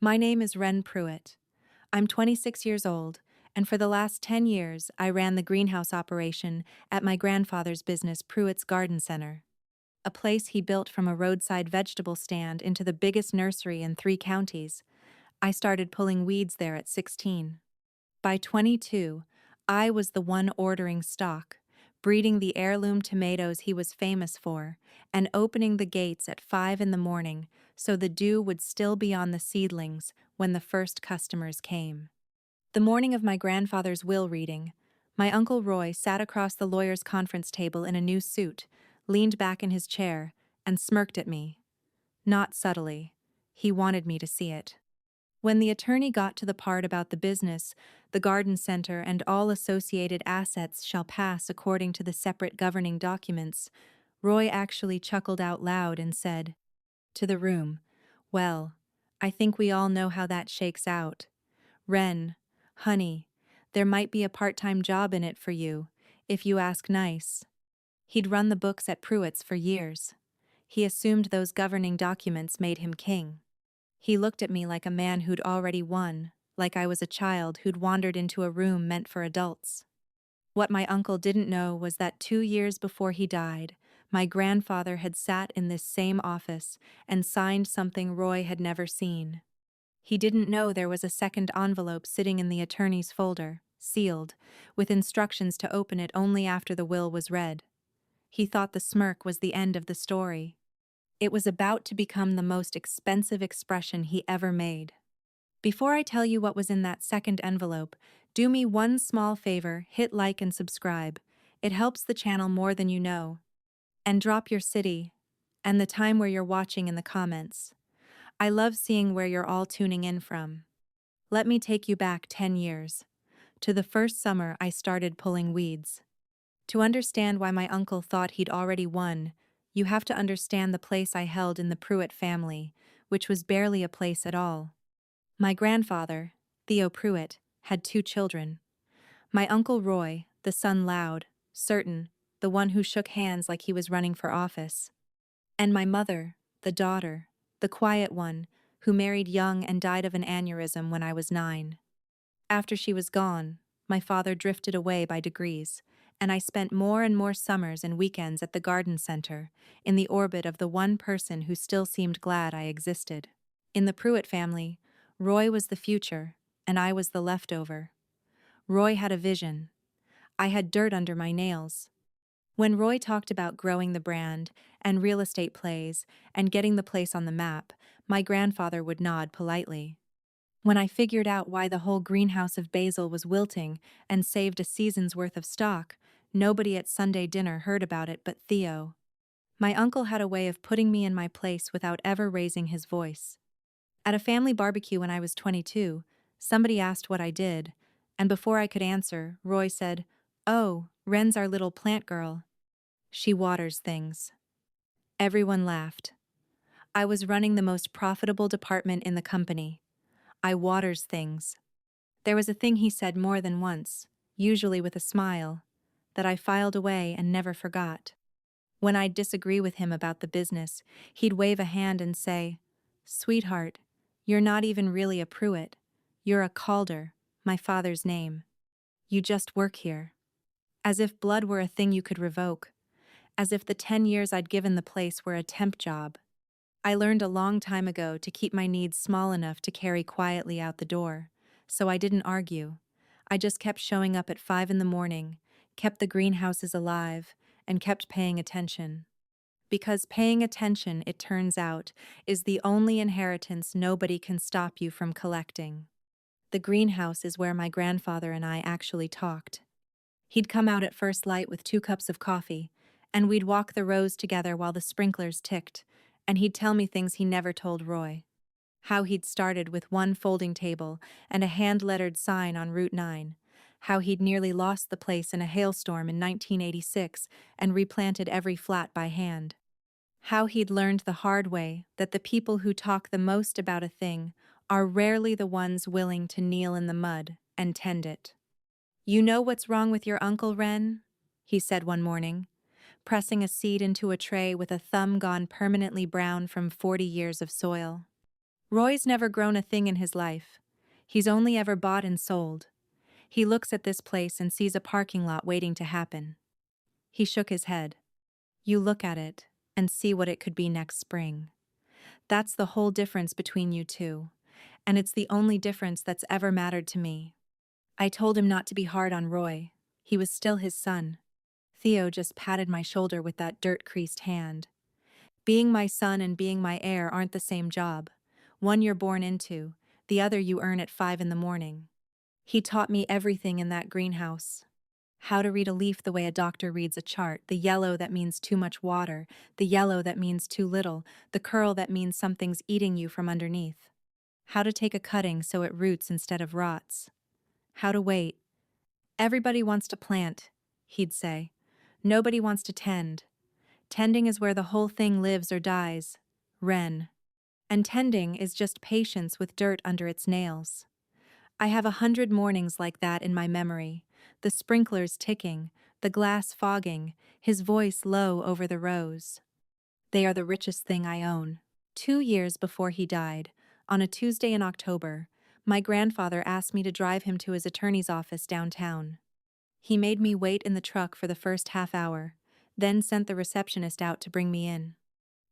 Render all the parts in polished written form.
My name is Ren Pruitt. I'm 26 years old, and for the last 10 years, I ran the greenhouse operation at my grandfather's business, Pruitt's Garden Center, a place he built from a roadside vegetable stand into the biggest nursery in 3 counties. I started pulling weeds there at 16. By 22, I was the one ordering stock, breeding the heirloom tomatoes he was famous for, and opening the gates at 5 in the morning so the dew would still be on the seedlings when the first customers came. The morning of my grandfather's will reading, my Uncle Roy sat across the lawyer's conference table in a new suit, leaned back in his chair, and smirked at me. Not subtly. He wanted me to see it. When the attorney got to the part about the business, the garden center and all associated assets shall pass according to the separate governing documents, Roy actually chuckled out loud and said, to the room, "Well, I think we all know how that shakes out. Ren, honey, there might be a part-time job in it for you, if you ask nice." He'd run the books at Pruitt's for years. He assumed those governing documents made him king. He looked at me like a man who'd already won, like I was a child who'd wandered into a room meant for adults. What my uncle didn't know was that 2 years before he died, my grandfather had sat in this same office and signed something Roy had never seen. He didn't know there was a second envelope sitting in the attorney's folder, sealed, with instructions to open it only after the will was read. He thought the smirk was the end of the story. It was about to become the most expensive expression he ever made. Before I tell you what was in that second envelope, do me one small favor: hit like and subscribe. It helps the channel more than you know. And drop your city and the time where you're watching in the comments. I love seeing where you're all tuning in from. Let me take you back 10 years, to the first summer I started pulling weeds. To understand why my uncle thought he'd already won, you have to understand the place I held in the Pruitt family, which was barely a place at all. My grandfather, Theo Pruitt, had 2 children. My Uncle Roy, the son loud, certain, the one who shook hands like he was running for office. And my mother, the daughter, the quiet one, who married young and died of an aneurysm when I was 9. After she was gone, my father drifted away by degrees, and I spent more and more summers and weekends at the garden center, in the orbit of the one person who still seemed glad I existed. In the Pruitt family, Roy was the future, and I was the leftover. Roy had a vision. I had dirt under my nails. When Roy talked about growing the brand, and real estate plays, and getting the place on the map, my grandfather would nod politely. When I figured out why the whole greenhouse of basil was wilting and saved a season's worth of stock, nobody at Sunday dinner heard about it but Theo. My uncle had a way of putting me in my place without ever raising his voice. At a family barbecue when I was 22, somebody asked what I did, and before I could answer, Roy said, "Oh, Ren's our little plant girl. She waters things." Everyone laughed. I was running the most profitable department in the company. I waters things. There was a thing he said more than once, usually with a smile, that I filed away and never forgot. When I'd disagree with him about the business, he'd wave a hand and say, "Sweetheart, you're not even really a Pruitt. You're a Calder, my father's name. You just work here." As if blood were a thing you could revoke. As if the 10 years I'd given the place were a temp job. I learned a long time ago to keep my needs small enough to carry quietly out the door, so I didn't argue. I just kept showing up at 5 in the morning, kept the greenhouses alive, and kept paying attention. Because paying attention, it turns out, is the only inheritance nobody can stop you from collecting. The greenhouse is where my grandfather and I actually talked. He'd come out at first light with 2 cups of coffee, and we'd walk the rows together while the sprinklers ticked, and he'd tell me things he never told Roy. How he'd started with one folding table and a hand-lettered sign on Route 9. How he'd nearly lost the place in a hailstorm in 1986 and replanted every flat by hand. How he'd learned the hard way that the people who talk the most about a thing are rarely the ones willing to kneel in the mud and tend it. "You know what's wrong with your uncle, Ren?" he said one morning, pressing a seed into a tray with a thumb gone permanently brown from 40 years of soil. Roy's never grown a thing in his life. He's only ever bought and sold. He looks at this place and sees a parking lot waiting to happen. He shook his head. You look at it and see what it could be next spring. That's the whole difference between you two, and it's the only difference that's ever mattered to me. I told him not to be hard on Roy. He was still his son. Theo just patted my shoulder with that dirt-creased hand. Being my son and being my heir aren't the same job. One you're born into, the other you earn at 5 in the morning. He taught me everything in that greenhouse. How to read a leaf the way a doctor reads a chart, the yellow that means too much water, the yellow that means too little, the curl that means something's eating you from underneath. How to take a cutting so it roots instead of rots. How to wait. Everybody wants to plant, he'd say. Nobody wants to tend. Tending is where the whole thing lives or dies. Ren. And tending is just patience with dirt under its nails. I have 100 mornings like that in my memory, the sprinklers ticking, the glass fogging, his voice low over the rows. They are the richest thing I own. 2 years before he died, on a Tuesday in October, my grandfather asked me to drive him to his attorney's office downtown. He made me wait in the truck for the first half hour, then sent the receptionist out to bring me in.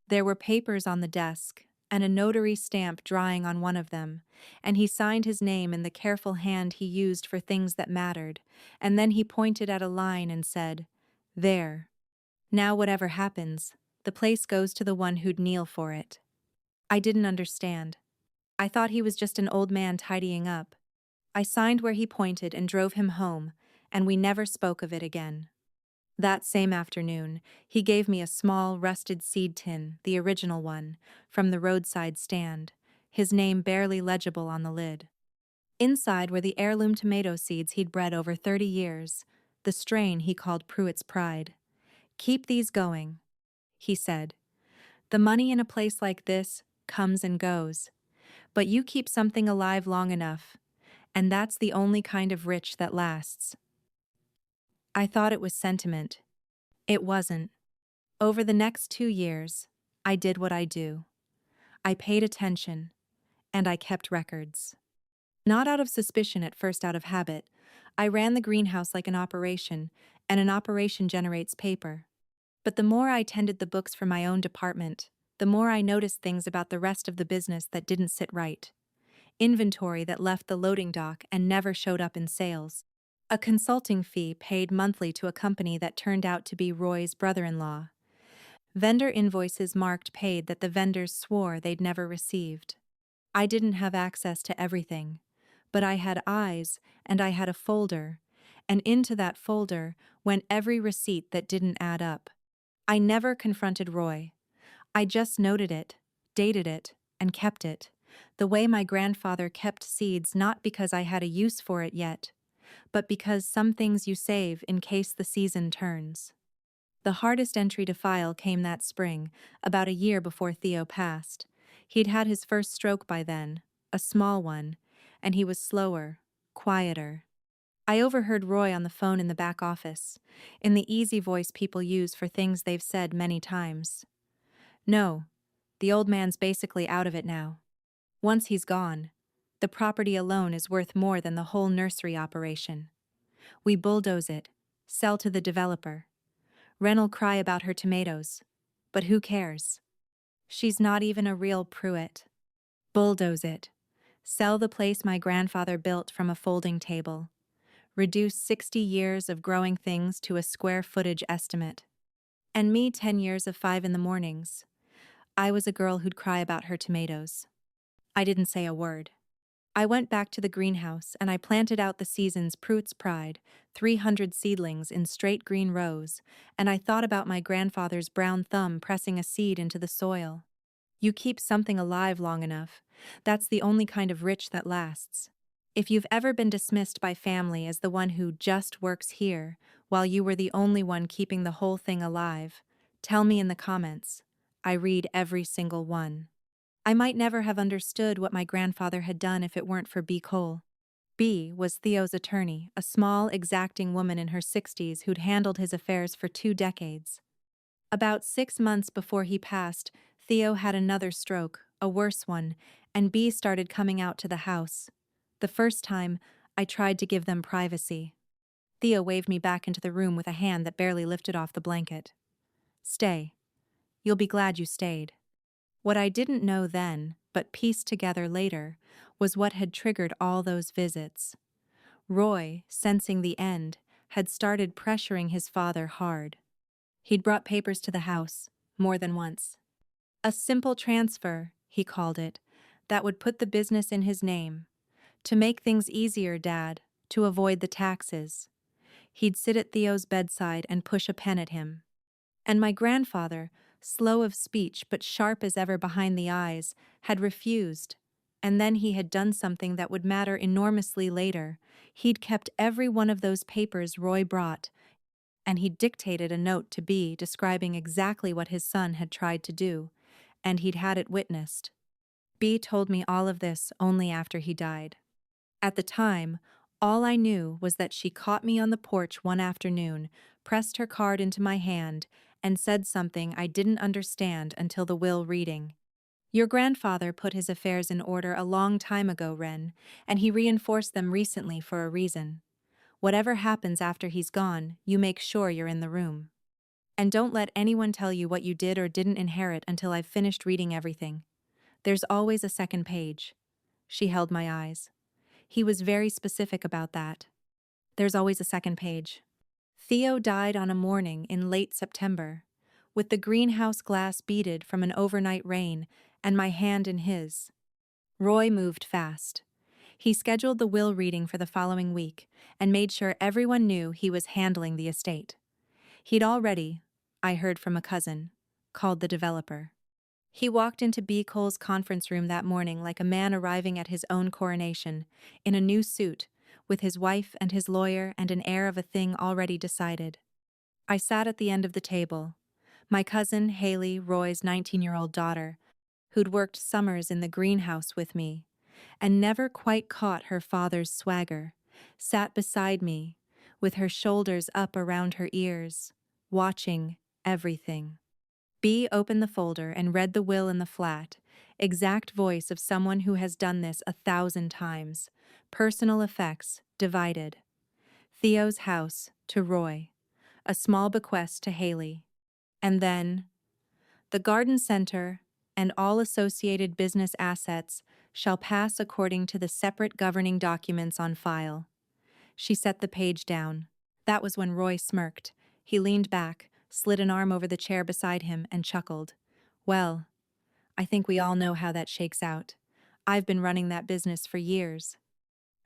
There were papers on the desk, and a notary stamp drying on one of them, and he signed his name in the careful hand he used for things that mattered, and then he pointed at a line and said, "There. Now whatever happens, the place goes to the one who'd kneel for it." I didn't understand. I thought he was just an old man tidying up. I signed where he pointed and drove him home, and we never spoke of it again. That same afternoon, he gave me a small, rusted seed tin, the original one, from the roadside stand, his name barely legible on the lid. Inside were the heirloom tomato seeds he'd bred over 30 years, the strain he called Pruitt's Pride. "Keep these going," he said. "The money in a place like this comes and goes, but you keep something alive long enough, and that's the only kind of rich that lasts." I thought it was sentiment. It wasn't. Over the next 2 years, I did what I do. I paid attention, and I kept records. Not out of suspicion at first, out of habit. I ran the greenhouse like an operation, and an operation generates paper. But the more I tended the books for my own department, the more I noticed things about the rest of the business that didn't sit right. Inventory that left the loading dock and never showed up in sales. A consulting fee paid monthly to a company that turned out to be Roy's brother-in-law. Vendor invoices marked paid that the vendors swore they'd never received. I didn't have access to everything, but I had eyes and I had a folder, and into that folder went every receipt that didn't add up. I never confronted Roy. I just noted it, dated it, and kept it, the way my grandfather kept seeds, not because I had a use for it yet, but because some things you save in case the season turns. The hardest entry to file came that spring, about a year before Theo passed. He'd had his first stroke by then, a small one, and he was slower, quieter. I overheard Roy on the phone in the back office, in the easy voice people use for things they've said many times. "No, the old man's basically out of it now. Once he's gone, the property alone is worth more than the whole nursery operation. We bulldoze it, sell to the developer. Ren'll cry about her tomatoes, but who cares? She's not even a real Pruitt. Bulldoze it. Sell the place my grandfather built from a folding table. Reduce 60 years of growing things to a square footage estimate. And me 10 years of 5 in the mornings. I was a girl who'd cry about her tomatoes." I didn't say a word. I went back to the greenhouse and I planted out the season's Pruitt's Pride, 300 seedlings in straight green rows, and I thought about my grandfather's brown thumb pressing a seed into the soil. You keep something alive long enough, that's the only kind of rich that lasts. If you've ever been dismissed by family as the one who just works here, while you were the only one keeping the whole thing alive, tell me in the comments. I read every single one. I might never have understood what my grandfather had done if it weren't for B. Cole. B was Theo's attorney, a small, exacting woman in her 60s who'd handled his affairs for 2 decades. About 6 months before he passed, Theo had another stroke, a worse one, and B started coming out to the house. The first time, I tried to give them privacy. Theo waved me back into the room with a hand that barely lifted off the blanket. Stay. You'll be glad you stayed. What I didn't know then, but pieced together later, was what had triggered all those visits. Roy, sensing the end, had started pressuring his father hard. He'd brought papers to the house, more than once. A simple transfer, he called it, that would put the business in his name. To make things easier, Dad, to avoid the taxes. He'd sit at Theo's bedside and push a pen at him. And my grandfather, slow of speech but sharp as ever behind the eyes, had refused. And then he had done something that would matter enormously later. He'd kept every one of those papers Roy brought, and he'd dictated a note to B describing exactly what his son had tried to do, and he'd had it witnessed. B told me all of this only after he died. At the time, all I knew was that she caught me on the porch one afternoon, pressed her card into my hand, and said something I didn't understand until the will reading. Your grandfather put his affairs in order a long time ago, Ren, and he reinforced them recently for a reason. Whatever happens after he's gone, you make sure you're in the room. And don't let anyone tell you what you did or didn't inherit until I've finished reading everything. There's always a second page. She held my eyes. He was very specific about that. There's always a second page. Theo died on a morning in late September, with the greenhouse glass beaded from an overnight rain and my hand in his. Roy moved fast. He scheduled the will reading for the following week and made sure everyone knew he was handling the estate. He'd already, I heard from a cousin, called the developer. He walked into B. Cole's conference room that morning like a man arriving at his own coronation, in a new suit, with his wife and his lawyer and an air of a thing already decided. I sat at the end of the table. My cousin, Haley, Roy's 19-year-old daughter, who'd worked summers in the greenhouse with me, and never quite caught her father's swagger, sat beside me, with her shoulders up around her ears, watching everything. B opened the folder and read the will in the flat, exact voice of someone who has done this 1,000 times. Personal effects, divided. Theo's house, to Roy. A small bequest to Haley. And then, the garden center and all associated business assets shall pass according to the separate governing documents on file. She set the page down. That was when Roy smirked. He leaned back, slid an arm over the chair beside him, and chuckled. Well, I think we all know how that shakes out. I've been running that business for years.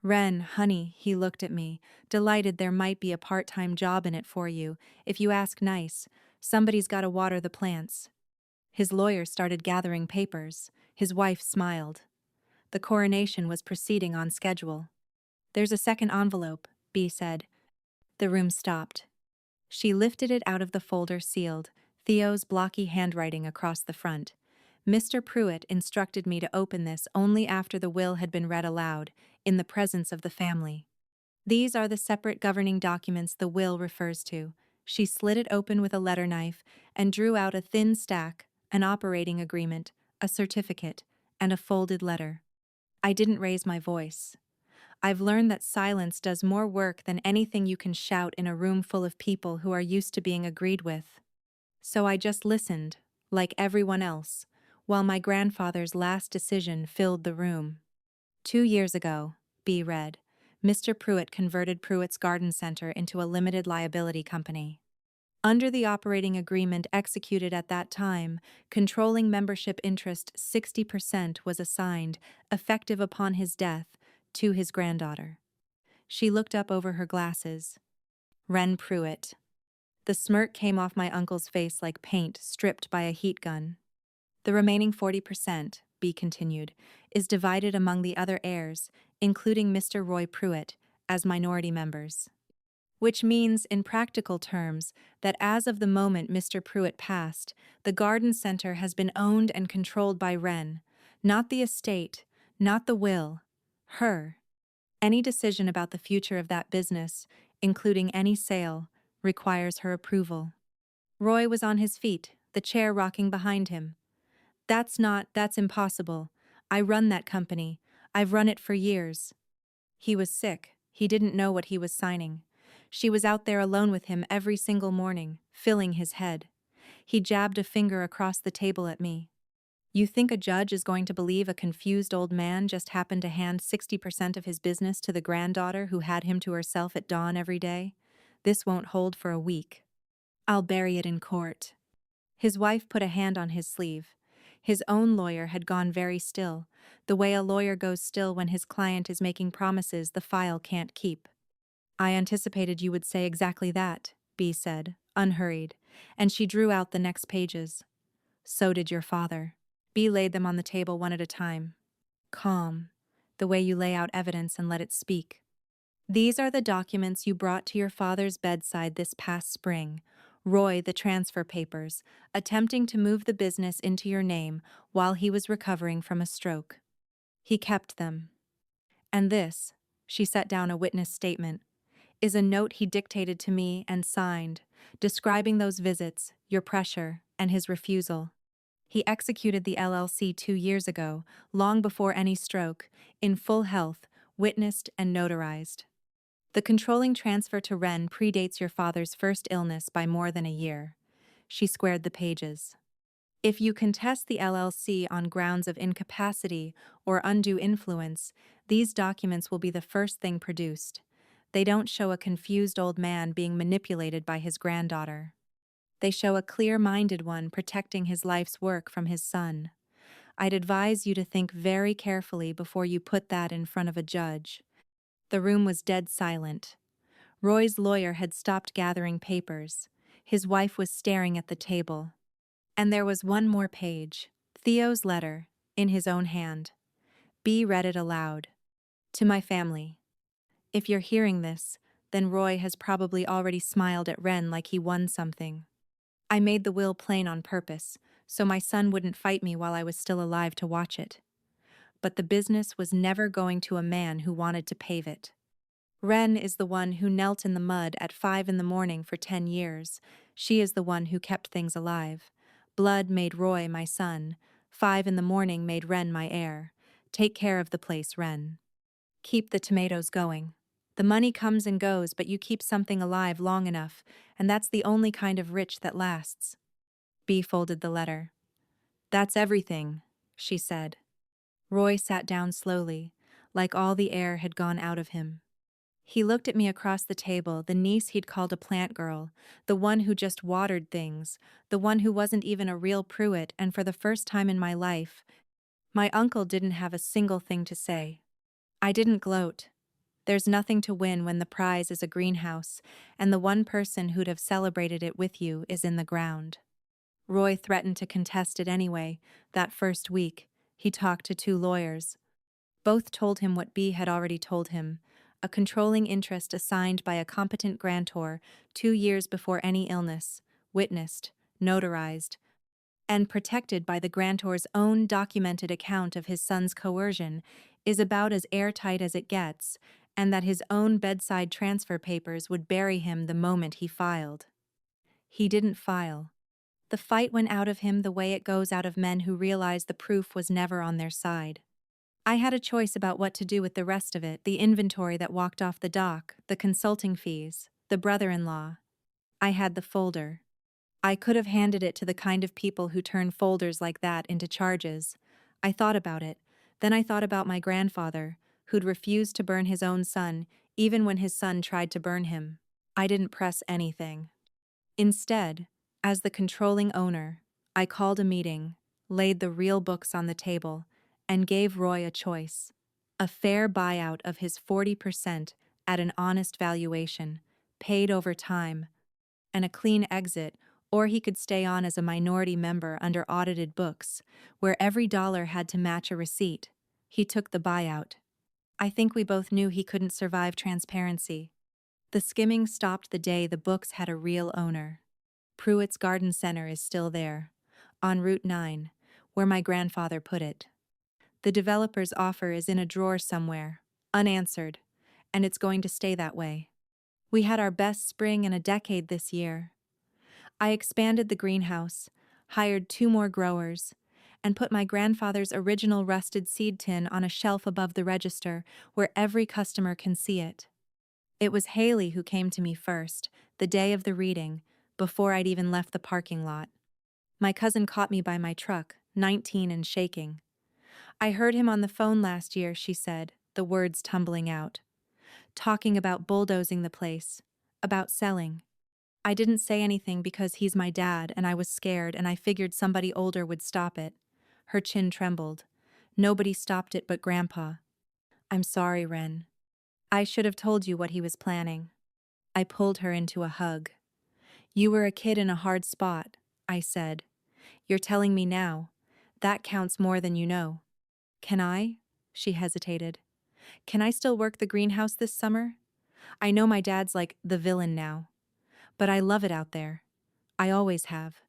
Ren, honey, he looked at me, delighted there might be a part-time job in it for you. If you ask nice, somebody's got to water the plants. His lawyer started gathering papers. His wife smiled. The coronation was proceeding on schedule. There's a second envelope, B said. The room stopped. She lifted it out of the folder sealed, Theo's blocky handwriting across the front. Mr. Pruitt instructed me to open this only after the will had been read aloud, in the presence of the family. These are the separate governing documents the will refers to. She slid it open with a letter knife and drew out a thin stack, an operating agreement, a certificate, and a folded letter. I didn't raise my voice. I've learned that silence does more work than anything you can shout in a room full of people who are used to being agreed with. So I just listened, like everyone else, while my grandfather's last decision filled the room. 2 years ago, B read, Mr. Pruitt converted Pruitt's Garden Center into a limited liability company. Under the operating agreement executed at that time, controlling membership interest 60% was assigned, effective upon his death, to his granddaughter. She looked up over her glasses. Ren Pruitt. The smirk came off my uncle's face like paint stripped by a heat gun. The remaining 40%, B continued, is divided among the other heirs, including Mr. Roy Pruitt, as minority members. Which means, in practical terms, that as of the moment Mr. Pruitt passed, the garden center has been owned and controlled by Ren, not the estate, not the will, her. Any decision about the future of that business, including any sale, requires her approval. Roy was on his feet, the chair rocking behind him. That's impossible. I run that company. I've run it for years. He was sick. He didn't know what he was signing. She was out there alone with him every single morning, filling his head. He jabbed a finger across the table at me. You think a judge is going to believe a confused old man just happened to hand 60% of his business to the granddaughter who had him to herself at dawn every day? This won't hold for a week. I'll bury it in court. His wife put a hand on his sleeve. His own lawyer had gone very still, the way a lawyer goes still when his client is making promises the file can't keep. I anticipated you would say exactly that, Bea said, unhurried, and she drew out the next pages. So did your father. Bea laid them on the table one at a time. Calm, the way you lay out evidence and let it speak. These are the documents you brought to your father's bedside this past spring. Roy, the transfer papers, attempting to move the business into your name while he was recovering from a stroke. He kept them. And this, she set down a witness statement, is a note he dictated to me and signed, describing those visits, your pressure, and his refusal. He executed the LLC 2 years ago, long before any stroke, in full health, witnessed and notarized. The controlling transfer to Wren predates your father's first illness by more than a year. She squared the pages. If you contest the LLC on grounds of incapacity or undue influence, these documents will be the first thing produced. They don't show a confused old man being manipulated by his granddaughter. They show a clear-minded one protecting his life's work from his son. I'd advise you to think very carefully before you put that in front of a judge. The room was dead silent. Roy's lawyer had stopped gathering papers. His wife was staring at the table. And there was one more page, Theo's letter, in his own hand. Bea read it aloud. To my family. If you're hearing this, then Roy has probably already smiled at Wren like he won something. I made the will plain on purpose, so my son wouldn't fight me while I was still alive to watch it. But the business was never going to a man who wanted to pave it. Wren is the one who knelt in the mud at 5 in the morning for 10 years. She is the one who kept things alive. Blood made Roy my son. 5 in the morning made Wren my heir. Take care of the place, Wren. Keep the tomatoes going. The money comes and goes, but you keep something alive long enough, and that's the only kind of rich that lasts. Bea folded the letter. That's everything, she said. Roy sat down slowly, like all the air had gone out of him. He looked at me across the table, the niece he'd called a plant girl, the one who just watered things, the one who wasn't even a real Pruitt, and for the first time in my life, my uncle didn't have a single thing to say. I didn't gloat. There's nothing to win when the prize is a greenhouse, and the one person who'd have celebrated it with you is in the ground. Roy threatened to contest it anyway. That first week, he talked to 2 lawyers. Both told him what Bea had already told him, a controlling interest assigned by a competent grantor 2 years before any illness, witnessed, notarized, and protected by the grantor's own documented account of his son's coercion, is about as airtight as it gets, and that his own bedside transfer papers would bury him the moment he filed. He didn't file. The fight went out of him the way it goes out of men who realize the proof was never on their side. I had a choice about what to do with the rest of it, the inventory that walked off the dock, the consulting fees, the brother-in-law. I had the folder. I could have handed it to the kind of people who turn folders like that into charges. I thought about it. Then I thought about my grandfather, who'd refused to burn his own son, even when his son tried to burn him. I didn't press anything. Instead, as the controlling owner, I called a meeting, laid the real books on the table, and gave Roy a choice. A fair buyout of his 40% at an honest valuation, paid over time, and a clean exit, or he could stay on as a minority member under audited books, where every dollar had to match a receipt. He took the buyout. I think we both knew he couldn't survive transparency. The skimming stopped the day the books had a real owner. Pruitt's Garden Center is still there, on Route 9, where my grandfather put it. The developer's offer is in a drawer somewhere, unanswered, and it's going to stay that way. We had our best spring in a decade this year. I expanded the greenhouse, hired 2 more growers, and put my grandfather's original rusted seed tin on a shelf above the register where every customer can see it. It was Haley who came to me first, the day of the reading, before I'd even left the parking lot. My cousin caught me by my truck, 19 and shaking. "I heard him on the phone last year," she said, the words tumbling out. "Talking about bulldozing the place, about selling." I didn't say anything because he's my dad and I was scared and I figured somebody older would stop it. Her chin trembled. Nobody stopped it but Grandpa. "I'm sorry, Ren. I should have told you what he was planning." I pulled her into a hug. "You were a kid in a hard spot," I said. "You're telling me now. That counts more than you know." "Can I?" She hesitated. "Can I still work the greenhouse this summer? I know my dad's like the villain now, but I love it out there. I always have."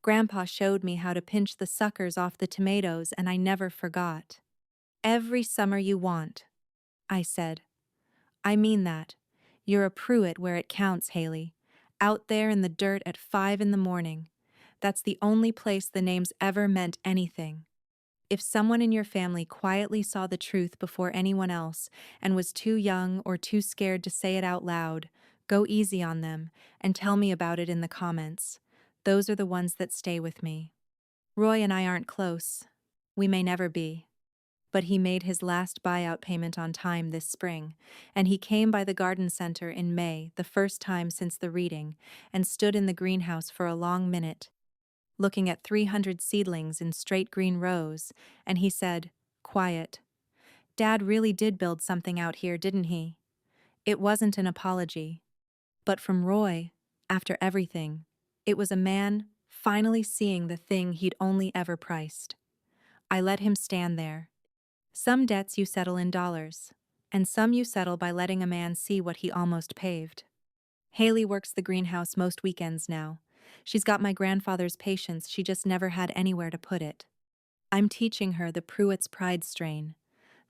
Grandpa showed me how to pinch the suckers off the tomatoes and I never forgot. "Every summer you want," I said. "I mean that. You're a Pruitt where it counts, Haley. Out there in the dirt at 5 in the morning. That's the only place the name's ever meant anything. If someone in your family quietly saw the truth before anyone else and was too young or too scared to say it out loud, go easy on them and tell me about it in the comments. Those are the ones that stay with me." Roy and I aren't close. We may never be. But he made his last buyout payment on time this spring, and he came by the garden center in May, the first time since the reading, and stood in the greenhouse for a long minute, looking at 300 seedlings in straight green rows, and he said, quiet, "Dad really did build something out here, didn't he?" It wasn't an apology. But from Roy, after everything, it was a man finally seeing the thing he'd only ever priced. I let him stand there. Some debts you settle in dollars, and some you settle by letting a man see what he almost paved. Haley works the greenhouse most weekends now. She's got my grandfather's patience, she just never had anywhere to put it. I'm teaching her the Pruitt's pride strain,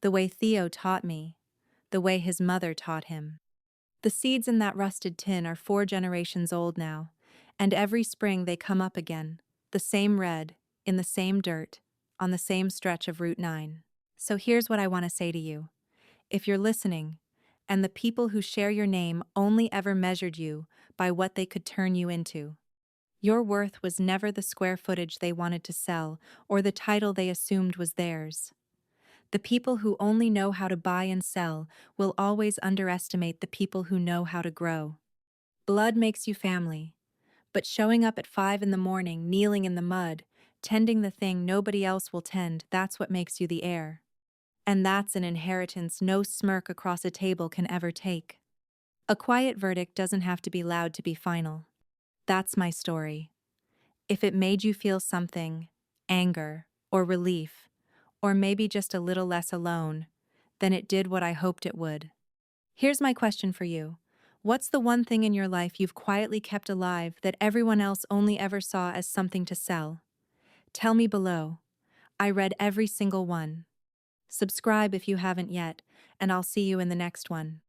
the way Theo taught me, the way his mother taught him. The seeds in that rusted tin are 4 generations old now, and every spring they come up again, the same red, in the same dirt, on the same stretch of Route 9. So here's what I want to say to you. If you're listening, and the people who share your name only ever measured you by what they could turn you into, your worth was never the square footage they wanted to sell or the title they assumed was theirs. The people who only know how to buy and sell will always underestimate the people who know how to grow. Blood makes you family, but showing up at 5 in the morning, kneeling in the mud, tending the thing nobody else will tend, that's what makes you the heir. And that's an inheritance no smirk across a table can ever take. A quiet verdict doesn't have to be loud to be final. That's my story. If it made you feel something, anger, or relief, or maybe just a little less alone, then it did what I hoped it would. Here's my question for you. What's the one thing in your life you've quietly kept alive that everyone else only ever saw as something to sell? Tell me below. I read every single one. Subscribe if you haven't yet, and I'll see you in the next one.